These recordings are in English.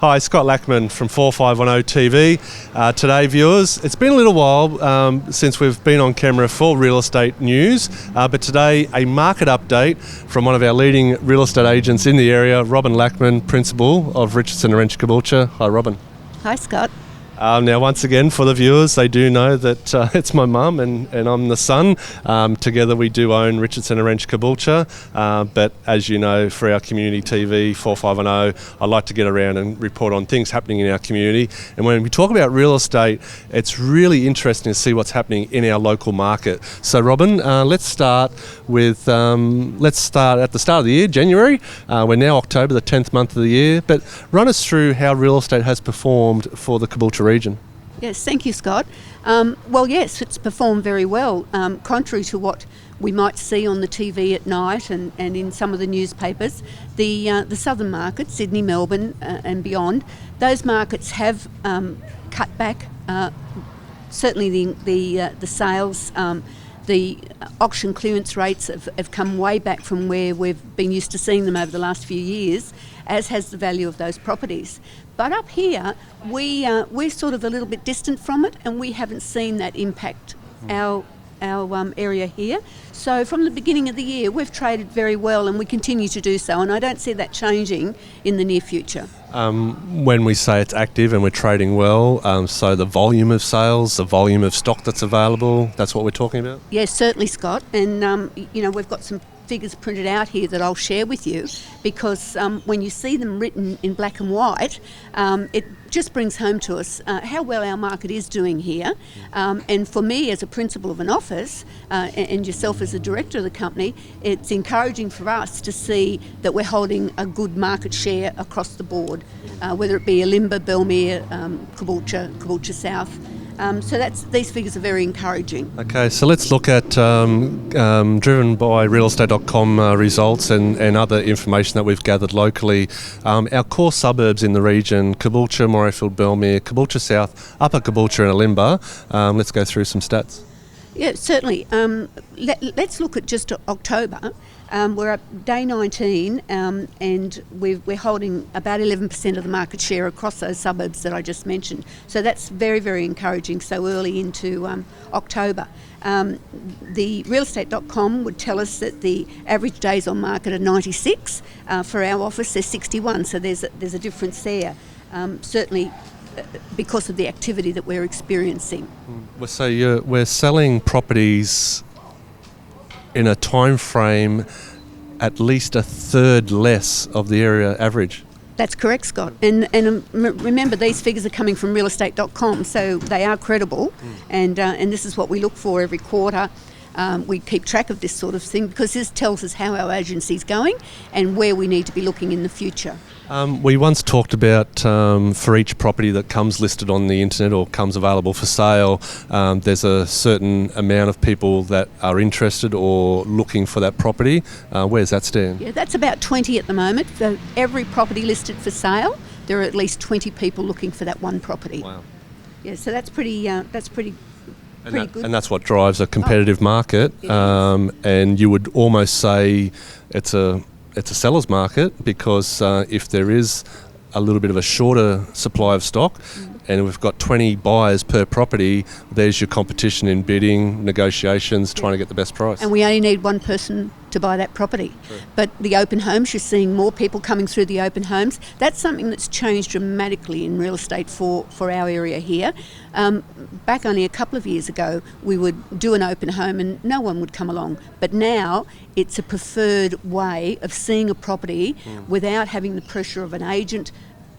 Hi, Scott Lackman from 4510 TV. Today, viewers, it's been a little while since we've been on camera for real estate news, but today a market update from one of our leading real estate agents in the area, Robin Lackman, Principal of Richardson&Wrench Caboolture. Hi, Robin. Hi, Scott. Now, once again, for the viewers, they do know that it's my mum and I'm the son. Together we do own Richardson&Wrench Caboolture, but as you know, for our community TV, 4510, I like to get around and report on things happening in our community. And when we talk about real estate, it's really interesting to see what's happening in our local market. So, Robin, let's start at the start of the year, January. We're now October, the 10th month of the year, but run us through how real estate has performed for the Caboolture region. Yes, thank you, Scott. Well, yes, it's performed very well, contrary to what we might see on the TV at night and in some of the newspapers. The southern markets, Sydney, Melbourne and beyond, those markets have cut back. Certainly the sales, the auction clearance rates have come way back from where we've been used to seeing them over the last few years, as has the value of those properties. But up here, we're sort of a little bit distant from it, and we haven't seen that impact our area here. So from the beginning of the year, we've traded very well, and we continue to do so, and I don't see that changing in the near future. When we say it's active and we're trading well, so the volume of sales, the volume of stock that's available, that's what we're talking about? Yes, certainly, Scott. And, we've got some figures printed out here that I'll share with you, because when you see them written in black and white, it just brings home to us how well our market is doing here. And for me, as a principal of an office, and yourself as a director of the company, it's encouraging for us to see that we're holding a good market share across the board, whether it be Alimba, Belmere, Caboolture South. So these figures are very encouraging. Okay, so let's look at driven by realestate.com results and other information that we've gathered locally. Our core suburbs in the region, Caboolture, Morayfield, Belmere, Caboolture South, Upper Caboolture and Alimba. Let's go through some stats. Yeah, certainly. Let's look at just October. We're at day 19 and we're holding about 11% of the market share across those suburbs that I just mentioned. So that's very, very encouraging so early into October. The realestate.com would tell us that the average days on market are 96. For our office, there's 61, so there's a difference there. Certainly because of the activity that we're experiencing. So we're selling properties in a time frame at least a third less of the area average. That's correct, Scott. And remember, these figures are coming from realestate.com, so they are credible. And this is what we look for every quarter. We keep track of this sort of thing because this tells us how our agency's going and where we need to be looking in the future. We once talked about for each property that comes listed on the internet or comes available for sale, there's a certain amount of people that are interested or looking for that property. Where's that stand? Yeah, that's about 20 at the moment. For every property listed for sale, there are at least 20 people looking for that one property. Wow. Yeah, so that's pretty good. And that's what drives a competitive market. And you would almost say it's a seller's market because if there is a little bit of a shorter supply of stock and we've got 20 buyers per property, there's your competition in bidding, negotiations, trying to get the best price. And we only need one person to buy that property. True. But the open homes, you're seeing more people coming through the open homes. That's something that's changed dramatically in real estate for our area here. Back only a couple of years ago, we would do an open home and no one would come along. But now it's a preferred way of seeing a property without having the pressure of an agent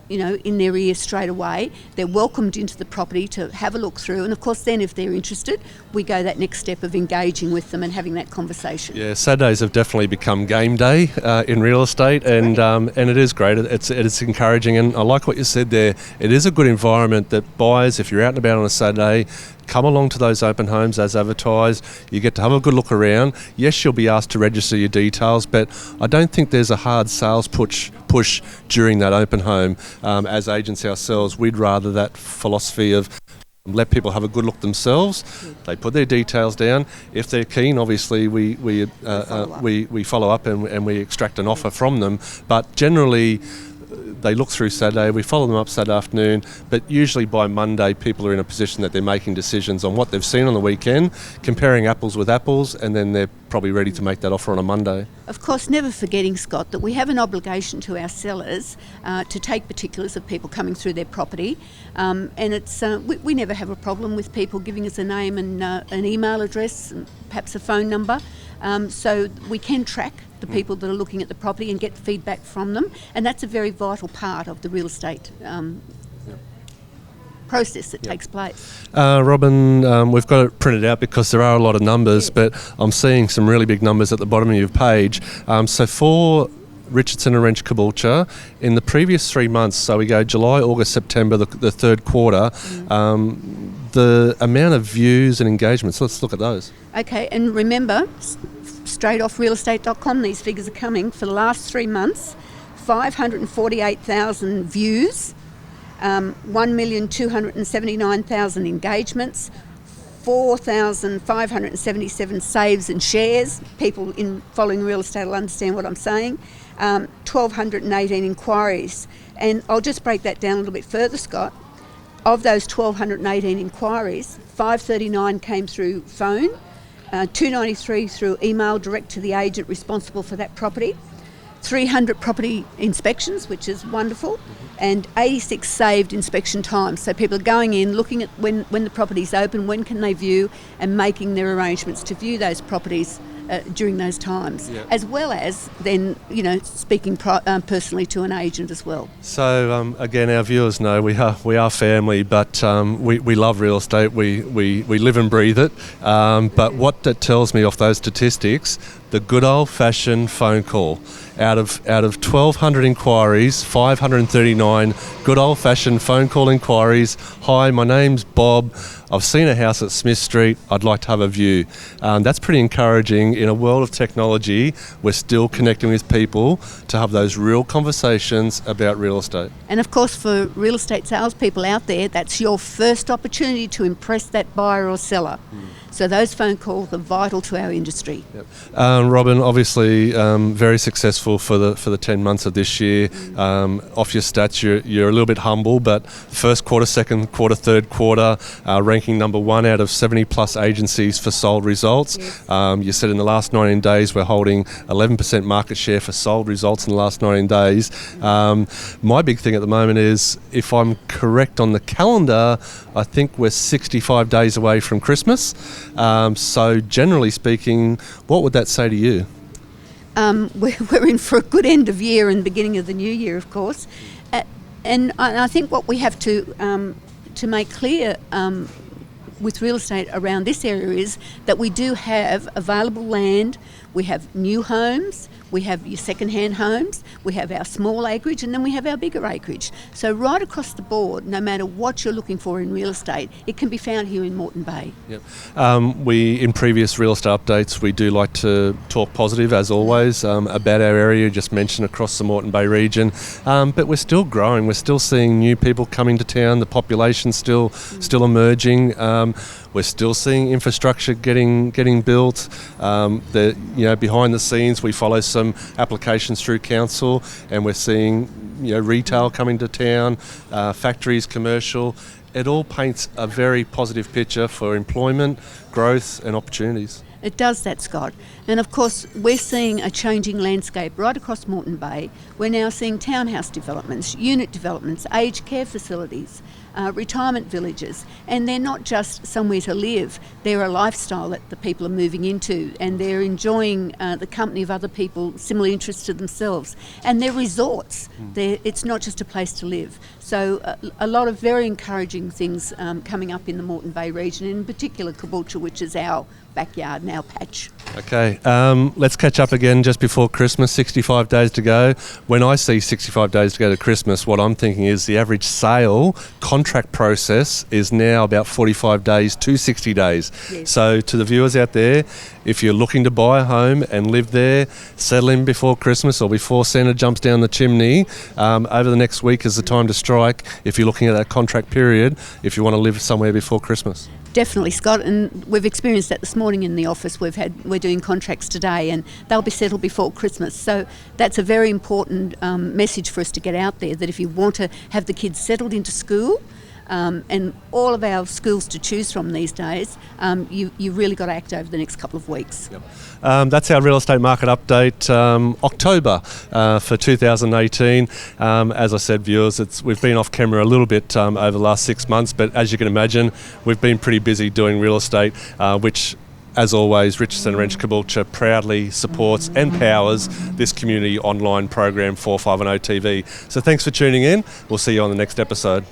in their ear straight away. They're welcomed into the property to have a look through, and of course then if they're interested, we go that next step of engaging with them and having that conversation. Yeah, Saturdays have definitely become game day in real estate, and it is great. It's encouraging, and I like what you said there. It is a good environment that buyers, if you're out and about on a Saturday, come along to those open homes as advertised. You get to have a good look around. Yes, you'll be asked to register your details, but I don't think there's a hard sales push during that open home. As agents ourselves, we'd rather that philosophy of let people have a good look themselves. They put their details down. If they're keen, obviously we follow up and we extract an offer from them. But generally, they look through Saturday, we follow them up Saturday afternoon, but usually by Monday people are in a position that they're making decisions on what they've seen on the weekend, comparing apples with apples, and then they're probably ready to make that offer on a Monday. Of course, never forgetting, Scott, that we have an obligation to our sellers to take particulars of people coming through their property, and it's we never have a problem with people giving us a name and an email address and perhaps a phone number, so we can track the people that are looking at the property and get feedback from them, and that's a very vital part of the real estate process that takes place. Robin, we've got it printed out because there are a lot of numbers, but I'm seeing some really big numbers at the bottom of your page. So for Richardson&Wrench Caboolture, in the previous 3 months, so we go July, August, September, the third quarter, the amount of views and engagements, let's look at those. Okay, and remember, straight off realestate.com, these figures are coming. For the last 3 months, 548,000 views, 1,279,000 engagements, 4,577 saves and shares. People in following real estate will understand what I'm saying. 1,218 inquiries. And I'll just break that down a little bit further, Scott. Of those 1,218 inquiries, 539 came through phone, 293 through email direct to the agent responsible for that property, 300 property inspections, which is wonderful, and 86 saved inspection times. So people are going in, looking at when the property's open, when can they view, and making their arrangements to view those properties during those times, as well as then, speaking personally to an agent as well. So again, our viewers know we are family, but we love real estate. We live and breathe it. But what that tells me off those statistics, the good old-fashioned phone call. Out of 1,200 inquiries, 539 good old-fashioned phone call inquiries. Hi, my name's Bob. I've seen a house at Smith Street. I'd like to have a view. That's pretty encouraging. In a world of technology, we're still connecting with people to have those real conversations about real estate. And of course, for real estate salespeople out there, that's your first opportunity to impress that buyer or seller. So those phone calls are vital to our industry. Yep. Robin, obviously very successful for the 10 months of this year. Off your stats, you're a little bit humble, but first quarter, second quarter, third quarter, ranking number 1 out of 70 plus agencies for sold results. Yes. You said in the last 19 days we're holding 11% market share for sold results in the last 19 days. My big thing at the moment is, if I'm correct on the calendar, I think we're 65 days away from Christmas. So generally speaking, what would that say to you? We're in for a good end of year and beginning of the new year, of course. And I think what we have to make clear with real estate around this area is that we do have available land, we have new homes, we have your second-hand homes, we have our small acreage, and then we have our bigger acreage. So right across the board, no matter what you're looking for in real estate, it can be found here in Moreton Bay. Yep. In previous real estate updates, we do like to talk positive, as always, about our area, just mentioned across the Moreton Bay region. But we're still growing. We're still seeing new people coming to town. The population's still emerging. We're still seeing infrastructure getting built. Behind the scenes, we follow some applications through council, and we're seeing retail coming to town, factories, commercial. It all paints a very positive picture for employment, growth, and opportunities. It does that, Scott. And of course, we're seeing a changing landscape right across Moreton Bay. We're now seeing townhouse developments, unit developments, aged care facilities, retirement villages, and they're not just somewhere to live. They're a lifestyle that the people are moving into, and they're enjoying the company of other people similarly interested to themselves. And they're resorts. It's not just a place to live. So a lot of very encouraging things coming up in the Moreton Bay region, and in particular Caboolture, which is our backyard and our patch. Okay, let's catch up again just before Christmas, 65 days to go. When I see 65 days to go to Christmas, what I'm thinking is the average sale contract process is now about 45 days to 60 days. Yes. So to the viewers out there, if you're looking to buy a home and live there, settle in before Christmas or before Santa jumps down the chimney, over the next week is the time to strike if you're looking at that contract period, if you want to live somewhere before Christmas. Definitely, Scott, and we've experienced that this morning in the office. We're doing contracts today, and they'll be settled before Christmas. So that's a very important message for us to get out there. That if you want to have the kids settled into school, and all of our schools to choose from these days, you really got to act over the next couple of weeks. Yep. That's our real estate market update, October for 2018. As I said, viewers, we've been off camera a little bit over the last 6 months, but as you can imagine, we've been pretty busy doing real estate, which, as always, Richardson&Wrench Caboolture proudly supports and powers this community online program 450 TV. So thanks for tuning in. We'll see you on the next episode.